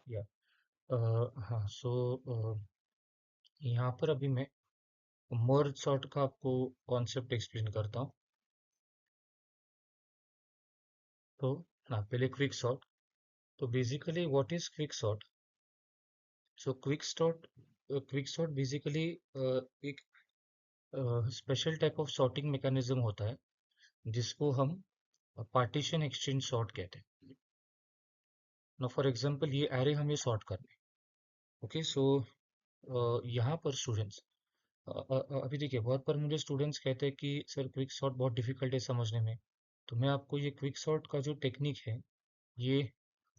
या हाँ, यहाँ पर अभी मैं मर्ज सॉर्ट का आपको कॉन्सेप्ट एक्सप्लेन करता हूँ। तो हाँ, पहले क्विक सॉर्ट। तो basically what is quick sort? So quick sort basically एक special type of sorting mechanism होता है जिसको हम पार्टीशन एक्सचेंज सॉर्ट कहते हैं। ना फॉर एग्जांपल ये एरे हमें सॉर्ट करना है। ओके, सो यहाँ पर स्टूडेंट्स अभी देखिए, बहुत बार मुझे स्टूडेंट्स कहते हैं कि सर क्विक सॉर्ट बहुत डिफिकल्ट है समझने में। तो मैं आपको ये क्विक सॉर्ट का जो टेक्निक है ये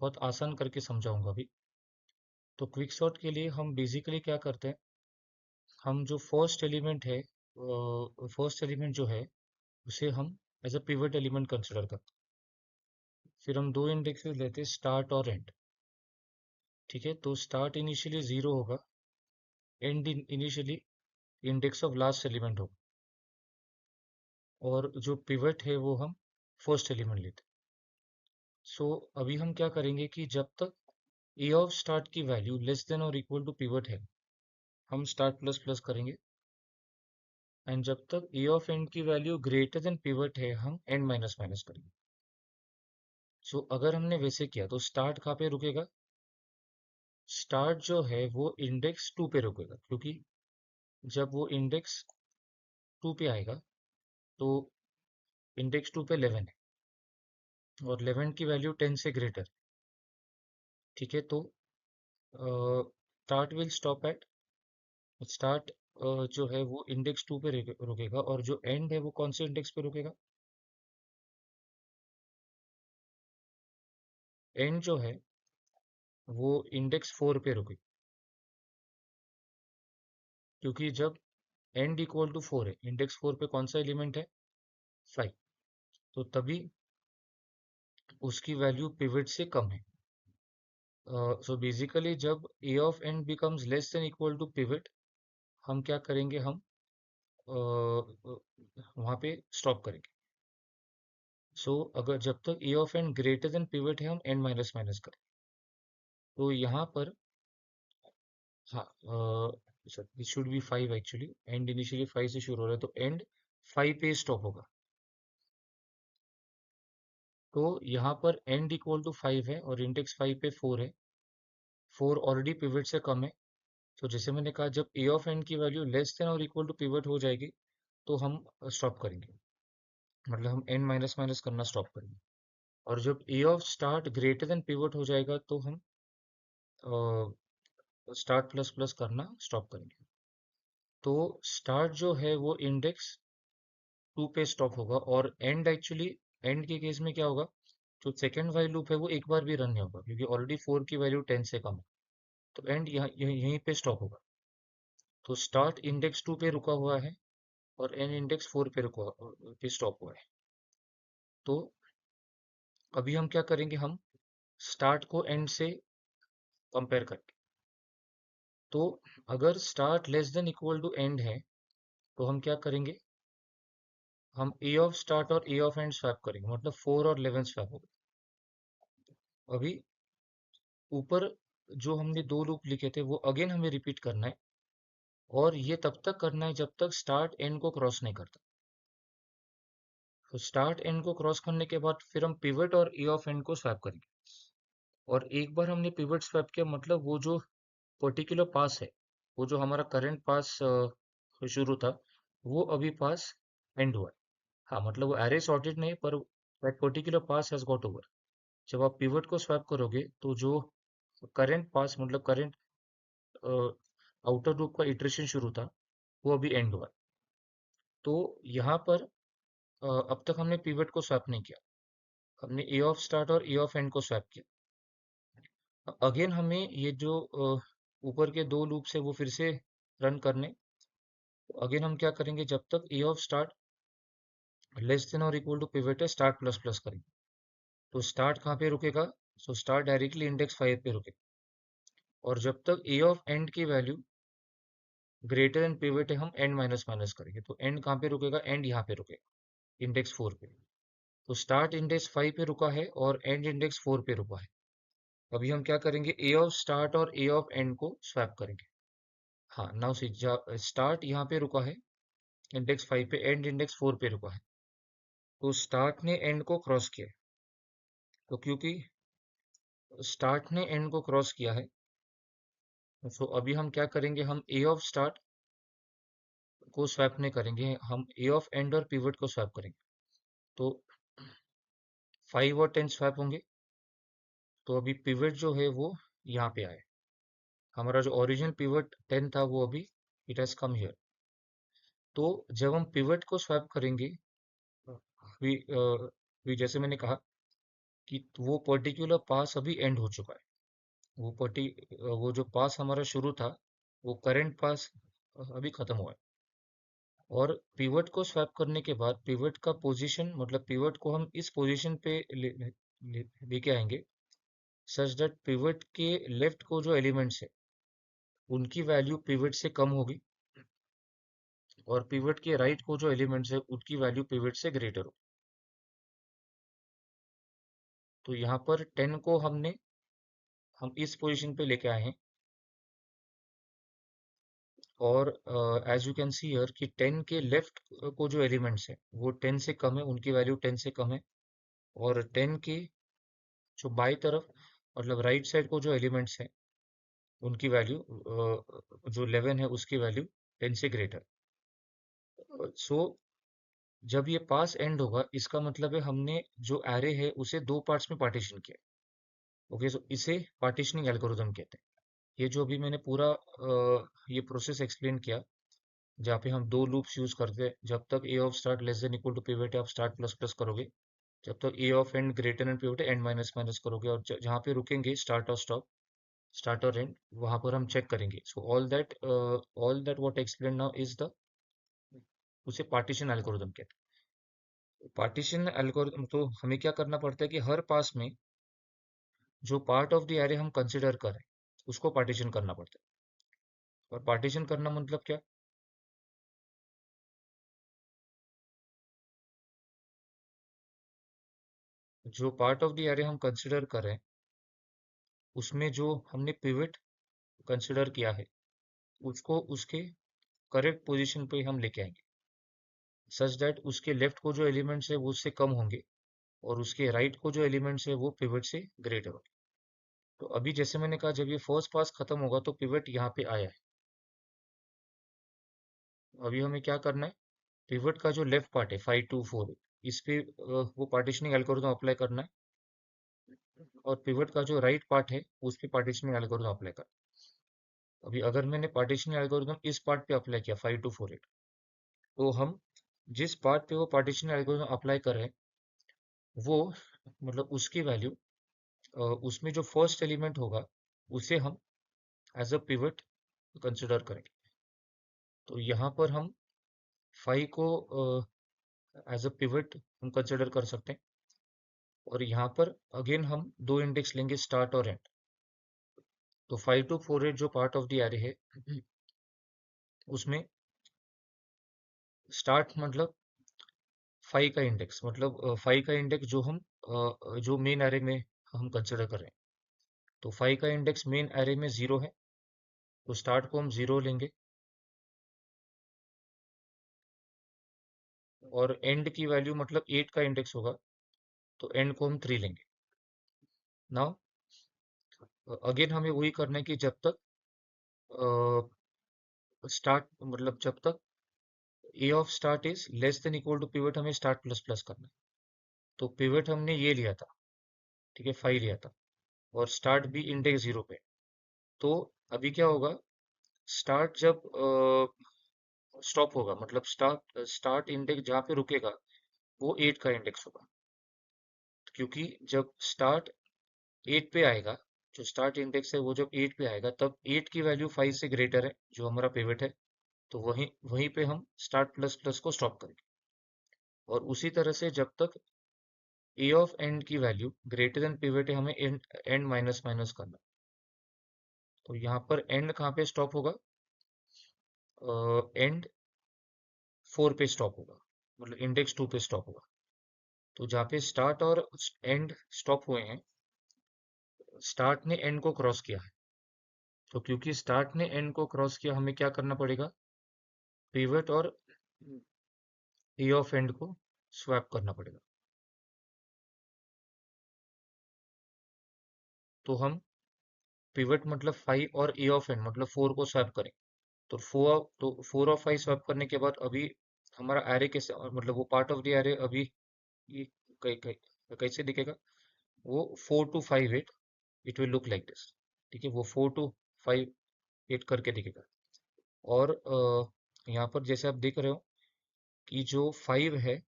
बहुत आसान करके समझाऊंगा अभी। तो क्विक सॉर्ट के लिए हम बेसिकली क्या करते हैं, हम जो फर्स्ट एलिमेंट जो है उसे हम as a pivot element consider करते हैं। फिर हम दो इंडेक्सेस लेते हैं, स्टार्ट और एंड। ठीक है, तो स्टार्ट इनिशियली जीरो होगा, and initially index of last element होगा, और जो पिवट है वो हम फर्स्ट एलिमेंट लेते हैं। सो अभी हम क्या करेंगे कि जब तक ए ऑफ स्टार्ट की वैल्यू लेस देन और इक्वल टू पिवट है, हम स्टार्ट प्लस प्लस करेंगे। एंड जब तक ए ऑफ एंड की वैल्यू ग्रेटर देन पिवट है, हम एंड माइनस माइनस करेंगे। सो अगर हमने वैसे किया तो स्टार्ट कहाँ पे रुकेगा? स्टार्ट जो है वो इंडेक्स 2 पे रुकेगा, क्योंकि जब वो इंडेक्स 2 पे आएगा तो इंडेक्स 2 पे 11 है और 11 की वैल्यू 10 से ग्रेटर। ठीक है, तो start will stop at start जो है वो इंडेक्स 2 पे रुकेगा, और जो एंड है वो कौन से इंडेक्स पे रुकेगा? एंड जो है वो इंडेक्स 4 पे रुकेगा, क्योंकि जब एंड इक्वल टू 4 है, इंडेक्स 4 पे कौन सा एलिमेंट है? 5। तो तभी उसकी वैल्यू पिवट से कम है। सो बेसिकली जब A of end becomes less than equal to pivot, हम क्या करेंगे, हम वहाँ पे स्टॉप करेंगे। अगर जब तक A of end greater than pivot है, हम एंड माइनस माइनस करें। तो यहाँ पर हाँ, this should be 5 actually, and initially 5 से शुरू हो रहा है, तो एंड 5 पे स्टॉप होगा। तो यहाँ पर एंड इक्वल टू 5 है और इंडेक्स 5 पे 4 है, 4 ऑलरेडी पिवट से कम है। तो जैसे मैंने कहा, जब ए ऑफ एंड की वैल्यू लेस देन और इक्वल टू पिवट हो जाएगी तो हम स्टॉप करेंगे, मतलब हम एंड माइनस माइनस करना स्टॉप करेंगे। और जब A of start greater than pivot हो जाएगा तो हम स्टार्ट प्लस प्लस करना स्टॉप करेंगे। तो स्टार्ट जो है वो इंडेक्स 2 पे स्टॉप होगा, और एंड एक्चुअली एंड के केस में क्या होगा, जो सेकेंड वाइल लूप है वो एक बार भी रन नहीं होगा, क्योंकि ऑलरेडी 4 की वैल्यू 10 से कम है। तो एंड यहीं पे स्टॉप होगा। तो स्टार्ट इंडेक्स 2 पे रुका हुआ है और एंड इंडेक्स 4 पे रुका पे स्टॉप हुआ है। तो अभी हम क्या करेंगे, हम स्टार्ट को एंड से कंपेयर करेंगे। तो अगर start less than equal to end है तो हम क्या करेंगे, हम ए ऑफ स्टार्ट और ए ऑफ एंड स्वैप करेंगे, मतलब 4 और 11 स्वैप होगा। अभी ऊपर जो हमने दो लूप लिखे थे वो अगेन हमें रिपीट करना है, और ये तब तक करना है जब तक स्टार्ट एंड को क्रॉस नहीं करता। तो स्टार्ट एंड को क्रॉस करने के बाद फिर हम पिवट और ए ऑफ एंड को स्वैप करेंगे। और एक बार हमने पिवट स्वैप किया, मतलब वो जो पर्टिकुलर पास है, वो जो हमारा करंट पास शुरू था, वो अभी पास एंड हुआ है। हाँ, मतलब वो एरे सॉर्टेड नहीं, पर that particular pass has got over. जब आप पिवट को स्वैप करोगे तो जो करंट पास, मतलब करंट आउटर लूप का इटरेशन शुरू था, वो अभी एंड हुआ। तो यहाँ पर अब तक हमने पिवट को स्वैप नहीं किया, हमने ए ऑफ स्टार्ट और ए ऑफ एंड को स्वैप किया। अगेन हमें ये जो ऊपर के दो लूप्स है वो फिर से रन करने। अगेन हम क्या करेंगे, जब तक A of start less than और इक्वल टू पिवट है, स्टार्ट प्लस प्लस करेंगे। तो स्टार्ट कहाँ पे रुकेगा? स्टार्ट डायरेक्टली इंडेक्स 5 पे रुकेगा, और जब तक ए ऑफ एंड की वैल्यू ग्रेटर देन पिवट है, हम एंड माइनस माइनस करेंगे। तो एंड कहाँ पे रुकेगा? एंड यहाँ पे रुकेगा, इंडेक्स 4 पे। तो स्टार्ट इंडेक्स 5 पे रुका है और एंड इंडेक्स 4 पे रुका है। अभी हम क्या करेंगे, ए ऑफ स्टार्ट और ए ऑफ एंड को स्वैप करेंगे। हाँ, नाउ सी, स्टार्ट यहाँ पे रुका है इंडेक्स 5 पे, एंड इंडेक्स 4 पे रुका है। तो स्टार्ट ने एंड को क्रॉस किया है। तो क्योंकि स्टार्ट ने एंड को क्रॉस किया है, तो अभी हम क्या करेंगे, हम ए ऑफ स्टार्ट को स्वैप नहीं करेंगे, हम ए ऑफ एंड और पिवट को स्वैप करेंगे। तो 5 और 10 स्वैप होंगे। तो अभी पिवट जो है वो यहाँ पे आए। हमारा जो ओरिजिनल पिवट 10 था वो अभी इट हैज कम हियर। तो जब हम पिवट को स्वैप करेंगे, भी जैसे मैंने कहा कि वो पर्टिकुलर पास अभी एंड हो चुका है। वो जो पास हमारा शुरू था, वो करंट पास अभी खत्म हुआ है। और पिवट को स्वैप करने के बाद पिवट का पोजीशन, मतलब पिवट को हम इस पोजीशन पे लेके आएंगे सच दैट पिवट के लेफ्ट को जो एलिमेंट्स है उनकी वैल्यू पिवट से कम होगी, और पिवट के राइट को जो एलिमेंट्स है उनकी वैल्यू पिवट से ग्रेटर होगी। तो यहाँ पर 10 को हम इस पोजीशन पे लेके आए हैं, और as you can see here कि 10 के लेफ्ट को जो एलिमेंट्स है वो 10 से कम है, उनकी वैल्यू 10 से कम है। और 10 के जो बाई तरफ, मतलब राइट साइड को जो एलिमेंट्स हैं उनकी वैल्यू जो 11 है उसकी वैल्यू 10 से ग्रेटर। सो जब ये पास एंड होगा, इसका मतलब है हमने जो एरे है उसे दो पार्ट्स में पार्टीशन किया। ओके, सो इसे पार्टीशनिंग एल्गोरिथम कहते हैं। ये जो अभी मैंने पूरा ये प्रोसेस एक्सप्लेन किया, जहाँ पे हम दो लूप्स यूज करते हैं, जब तक A of start less than equal to pivot है आप स्टार्ट प्लस प्लस करोगे, जब तक A of end greater and pivot है एंड माइनस माइनस करोगे, और जहाँ पे रुकेंगे स्टार्ट और स्टॉप, स्टार्ट और एंड, वहां पर हम चेक करेंगे। So all that what explain now is the, उसे पार्टीशन एल्गोरिथम कहते हैं। पार्टीशन एल्गोरिथम, तो हमें क्या करना पड़ता है कि हर पास में जो पार्ट ऑफ द एरे हम कंसिडर करें उसको पार्टीशन करना पड़ता है। और पार्टीशन करना मतलब क्या, जो पार्ट ऑफ द एरे हम कंसिडर करें उसमें जो हमने पिवट कंसिडर किया है उसको उसके करेक्ट पोजीशन पे हम लेके आएंगे, सच दैट उसके लेफ्ट को जो एलिमेंट्स है वो उससे कम होंगे, और उसके राइट को जो एलिमेंट्स है वो पिवट से ग्रेटर होंगे। तो अभी जैसे मैंने कहा, जब ये फर्स्ट पास खत्म होगा तो पिवट यहाँ पे आया है। अभी हमें क्या करना है, पिवट का जो लेफ्ट पार्ट है 5 2 4, इस पे वो पार्टीशनिंग एल्गोरिथम अप्लाई करना है, और पिवट का जो राइट पार्ट है उस पे पार्टीशनिंग एल्गोरिथम अप्लाई करना है। अभी अगर मैंने पार्टीशनिंग एल्गोरिथम इस पार्ट पे अप्लाई किया 5 2 4 8, तो हम जिस पार्ट पे वो पार्टीशनिंग एल्गोरिथम अप्लाई कर रहे हैं वो, मतलब उसकी वैल्यू, उसमें जो फर्स्ट एलिमेंट होगा उसे हम एज अ पिवट कंसिडर करेंगे। तो यहाँ पर हम 5 को एज अ पिवट हम कंसिडर कर सकते हैं, और यहाँ पर अगेन हम दो इंडेक्स लेंगे स्टार्ट और एंड। तो 5 2 4 8 जो पार्ट ऑफ द एरे है उसमें स्टार्ट मतलब 5 का इंडेक्स, मतलब 5 का इंडेक्स जो हम जो मेन एरे में हम कंसिडर कर रहे हैं। तो 5 का इंडेक्स मेन एरे में 0 है, तो स्टार्ट को हम 0 लेंगे, और एंड की वैल्यू मतलब 8 का इंडेक्स होगा तो एंड को हम 3 लेंगे। नाउ अगेन हमें वही करना है कि जब तक स्टार्ट, मतलब जब तक A of start is less than equal to pivot, हमें स्टार्ट प्लस प्लस करना है। तो पिवट हमने ये लिया था, ठीक है, 5 लिया था, और स्टार्ट भी इंडेक्स 0 पे। तो अभी क्या होगा, स्टार्ट जब स्टॉप होगा, मतलब स्टार्ट इंडेक्स जहाँ पे रुकेगा वो 8 का इंडेक्स होगा, क्योंकि जब स्टार्ट 8 पे आएगा, जो स्टार्ट इंडेक्स है वो जब 8 पे आएगा तब 8 की वैल्यू 5 से ग्रेटर है जो हमारा पिवट है। तो वहीं वहीं पे हम स्टार्ट प्लस प्लस को स्टॉप करेंगे। और उसी तरह से जब तक ए ऑफ एंड की वैल्यू ग्रेटर देन पिवट है, हमें एंड माइनस माइनस करना। तो यहाँ पर एंड कहाँ पे स्टॉप होगा, एंड 4 पे स्टॉप होगा, मतलब इंडेक्स 2 पे स्टॉप होगा। तो जहाँ पे स्टार्ट और एंड स्टॉप हुए हैं स्टार्ट ने एंड को क्रॉस किया है, तो क्योंकि स्टार्ट ने एंड को क्रॉस किया, हमें क्या करना पड़ेगा, पिवट और ए ऑफ एंड को स्वैप करना पड़ेगा। तो हम पिवट मतलब 5 और ए ऑफ एंड मतलब 4 को स्वैप करें, तो 4 और 5 स्वैप करने के बाद अभी हमारा एरे कैसे, मतलब वो पार्ट ऑफ द एरे अभी ये कैसे दिखेगा, वो 4 to 5 8, it will look like this. ठीक है, वो 4 to 5 8 करके दिखेगा। और यहाँ पर जैसे आप देख रहे हो कि जो 5 है,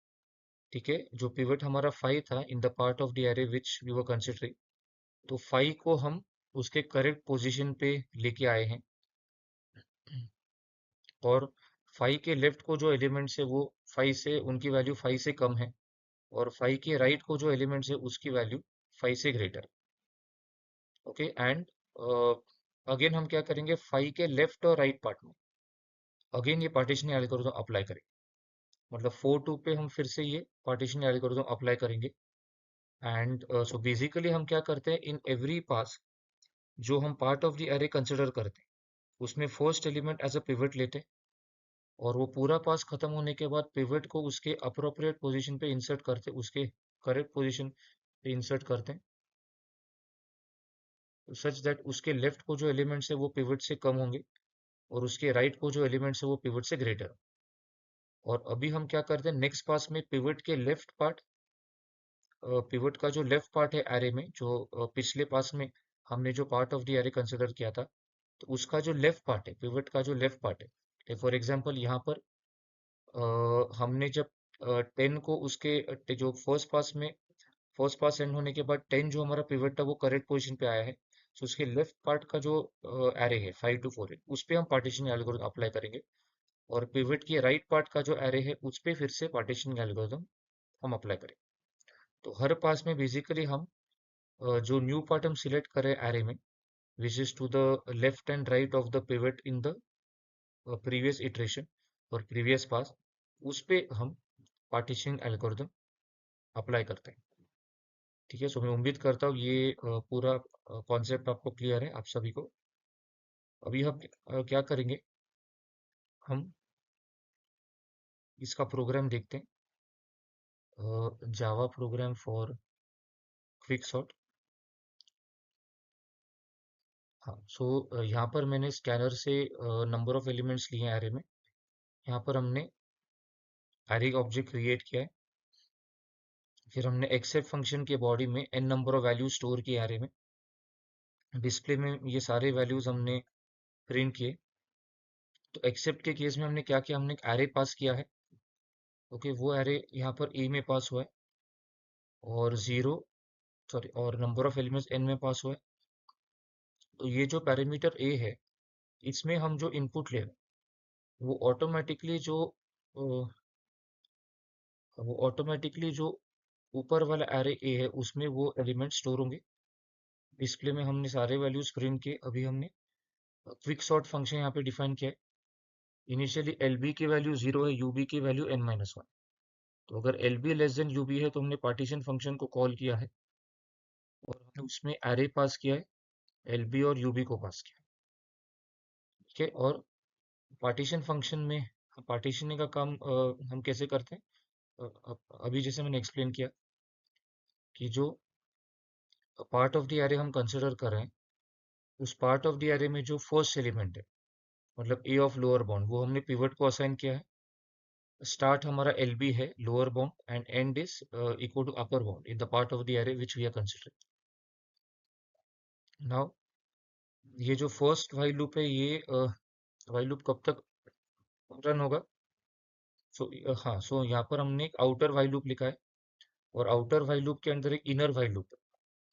ठीक है, जो पिवट हमारा 5 था in the part of the array which we were considering, तो 5 को हम उसके करेक्ट पोजीशन पे लेके आए हैं, और 5 के लेफ्ट को जो एलिमेंट्स है वो 5 से, उनकी वैल्यू 5 से कम है, और 5 के राइट को जो एलिमेंट्स है उसकी वैल्यू 5 से ग्रेटर। ओके, एंड अगेन हम क्या करेंगे, 5 के लेफ्ट और राइट पार्ट में अगेन ये पार्टीशन एल्गोरिथम अप्लाई करेंगे, मतलब 4 2 पे हम फिर से ये पार्टीशन एल्गोरिथम अप्लाई करेंगे। एंड सो बेसिकली हम क्या करते हैं, इन एवरी पास जो हम part of the array consider करते हैं उसमें first element as a pivot लेते हैं, और वो पूरा पास खत्म होने के बाद पिवट को उसके अप्रोप्रिएट पोजीशन पे इंसर्ट करते हैं, उसके करेक्ट पोजीशन पे इंसर्ट करते हैं, सच दैट उसके लेफ्ट को जो एलिमेंट्स है वो पिवट से कम होंगे, और उसके राइट को जो एलिमेंट्स है वो पिवट से ग्रेटर। और अभी हम क्या करते हैं, नेक्स्ट पास में पिवट के लेफ्ट पार्ट, पिवट का जो लेफ्ट पार्ट है एरे में, जो पिछले पास में हमने जो part of the array consider किया था, तो उसका जो लेफ्ट पार्ट है, पिवट का जो लेफ्ट पार्ट है, फॉर एग्जांपल यहाँ पर हमने जब 10 को उसके जो फर्स्ट पास एंड होने के बाद 10 जो हमारा पिवट था वो करेक्ट पोजीशन पे आया है, तो उसके लेफ्ट पार्ट का जो एरे है 5 to 4 है, उस पे हम पार्टीशन एल्गोरिथम अप्लाई करेंगे, और पिवट के राइट पार्ट का जो एरे है उस पे फिर से पार्टीशन एल्गोरिथम हम अप्लाई करें। तो हर पास में बेसिकली हम जो न्यू पार्ट हम सिलेक्ट करें एरे में, which is to the left and right of the pivot in the previous iteration और प्रीवियस पास, उस पे हम पार्टीशन एल्गोरिथम अप्लाई करते हैं। ठीक है, सो मैं उम्मीद करता हूँ ये पूरा कॉन्सेप्ट आपको क्लियर है, आप सभी को। अभी हम क्या करेंगे, हम इसका प्रोग्राम देखते हैं, Java program for quick sort. हाँ, सो यहाँ पर मैंने स्कैनर से नंबर ऑफ एलिमेंट्स लिए हैं एरे में। यहाँ पर हमने एरे ऑब्जेक्ट क्रिएट किया है, फिर हमने एक्सेप्ट फंक्शन के बॉडी में n number of value store किए एरे में, डिस्प्ले में ये सारे वैल्यूज हमने प्रिंट किए। तो एक्सेप्ट के केस में हमने क्या किया, हमने एक एरे पास किया है। ओके, वो एरे यहाँ पर ए में पास हुआ है, और और नंबर ऑफ एलिमेंट्स n में पास हुआ है। तो ये जो पैरामीटर a है, इसमें हम जो इनपुट ले रहे हैं वो ऑटोमेटिकली जो ऊपर वाला एरे ए है उसमें वो एलिमेंट स्टोर होंगे। डिस्प्ले में हमने सारे वैल्यूज प्रिंट किए। अभी हमने क्विक सॉर्ट फंक्शन यहाँ पे डिफाइन किया है। इनिशियली एल बी की वैल्यू 0 है, यू बी की वैल्यू n-1। तो अगर L B less than U B है तो हमने पार्टीशन फंक्शन को कॉल किया है, और हमने उसमें एरे पास किया है, एल बी और यू बी को पास किया है। ठीक है, और पार्टीशन फंक्शन में पार्टीशनिंग का काम हम कैसे करते हैं, अभी जैसे मैंने एक्सप्लेन किया कि जो पार्ट ऑफ द एरे हम कंसिडर कर रहे हैं, उस पार्ट ऑफ द एरे में जो फर्स्ट एलिमेंट है, मतलब ए ऑफ लोअर बाउंड, वो हमने पिवट को असाइन किया है। स्टार्ट हमारा एल बी है, lower bound, and end is equal to upper bound in the part of the array which we are considering. Now ये जो फर्स्ट व्हाइल लूप है, ये व्हाइल लूप कब तक रन होगा, हाँ, सो यहाँ पर हमने एक आउटर व्हाइल लूप लिखा है, और आउटर व्हाइल लूप के अंदर एक इनर व्हाइल लूप है।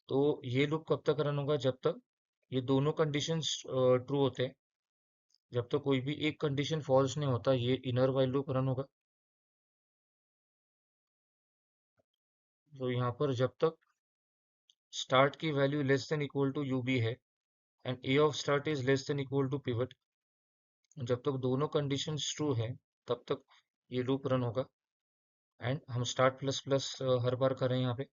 तो ये लूप कब तक रन होगा, जब तक ये दोनों कंडीशंस ट्रू होते हैं। जब तक कोई भी एक कंडीशन फॉल्स नहीं होता, ये इनर व्हाइल लूप रन होगा। तो यहाँ पर जब तक स्टार्ट की value less than equal to U B है, and A of start is less than equal to pivot, जब तक दोनों कंडीशंस ट्रू है तब तक ये लूप रन होगा। एंड हम स्टार्ट प्लस प्लस हर बार करें यहाँ पे,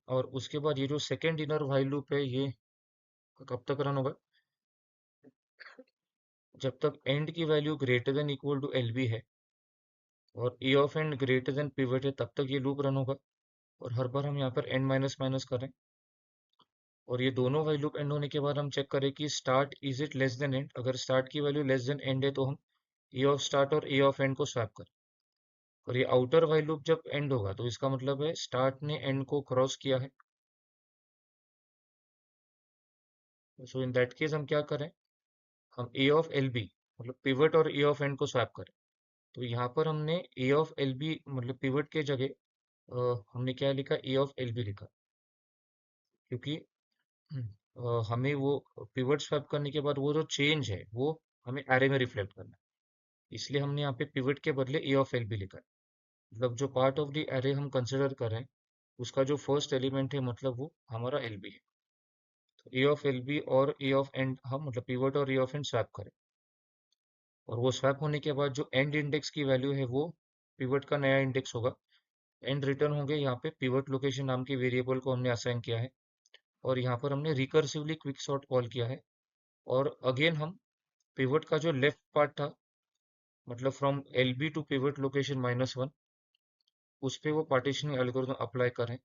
और उसके बाद ये जो सेकेंड इनर व्हाइल लूप है ये कब तक रन होगा? जब तक एंड की value greater than equal to L B है और A of end greater than pivot है तब तक ये लूप रन होगा। और हर बार हम यहाँ पर एंड माइनस माइनस करें और ये दोनों वाइल लूप एंड होने के बाद हम चेक करें कि start is it less than and. अगर स्टार्ट की वैल्यू लेस देन एंड है तो हम ए ऑफ स्टार्ट और ए ऑफ एंड को स्वैप करें। और ये आउटर वाइल लूप जब एंड होगा तो इसका मतलब है स्टार्ट ने एंड को क्रॉस किया है। सो इन दैट केस हम क्या करें, हम ए ऑफ एल बी मतलब पिवट और ए ऑफ एंड को स्वैप करें। तो यहाँ पर हमने ए ऑफ एल बी मतलब पिवट के जगह हमने क्या लिखा, ए ऑफ एल बी लिखा, क्योंकि हमें वो पिवट स्वैप करने के बाद वो जो चेंज है वो हमें एरे में रिफ्लेक्ट करना है। इसलिए हमने यहाँ पे पिवट के बदले ए ऑफ एल बी लिखा है। मतलब जो पार्ट ऑफ द एरे हम कंसिडर कर रहे हैं उसका जो फर्स्ट एलिमेंट है मतलब वो हमारा एल बी है। तो ए ऑफ एल बी और ए ऑफ एंड हम मतलब पिवट और ए ऑफ एंड स्वैप करें। और वो स्वैप होने के बाद जो एंड इंडेक्स की वैल्यू है वो पिवट का नया इंडेक्स होगा। एंड रिटर्न होंगे यहाँ पे पिवट लोकेशन नाम के वेरिएबल को हमने असाइन किया है और यहाँ पर हमने रिकर्सिवली क्विक सॉर्ट कॉल किया है। और अगेन हम पिवट का जो लेफ्ट पार्ट था मतलब from L B to pivot location -1 उस पे वो पार्टीशनिंग एल्गोरिथम अप्लाई करें।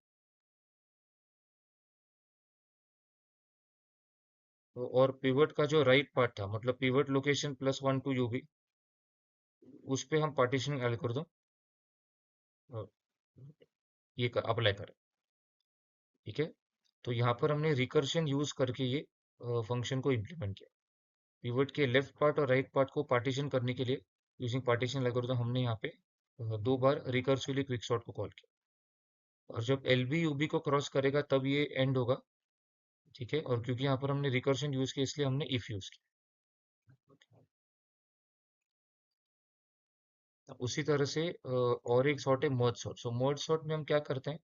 तो और पिवट का जो राइट पार्ट था मतलब पिवट लोकेशन +1 टू यूबी उस पे हम पार्टीशनिंग एल्गोरिथम ये अप्लाई करें। ठीक है, तो यहाँ पर हमने रिकर्शन यूज करके ये फंक्शन को इम्प्लीमेंट किया। पिवट के लेफ्ट पार्ट और राइट पार्ट को पार्टीशन करने के लिए यूजिंग पार्टीशन एल्गोरिथम हमने यहाँ पे 2 बार रिकर्सिवली क्विकसॉर्ट को कॉल किया। और जब एल बी यू बी को क्रॉस करेगा तब ये एंड होगा। ठीक है, और क्योंकि यहाँ पर हमने रिकर्शन यूज किया इसलिए हमने इफ यूज किया। उसी तरह से और एक सॉर्ट है मर्ज सॉर्ट। सो मर्ज सॉर्ट में हम क्या करते हैं,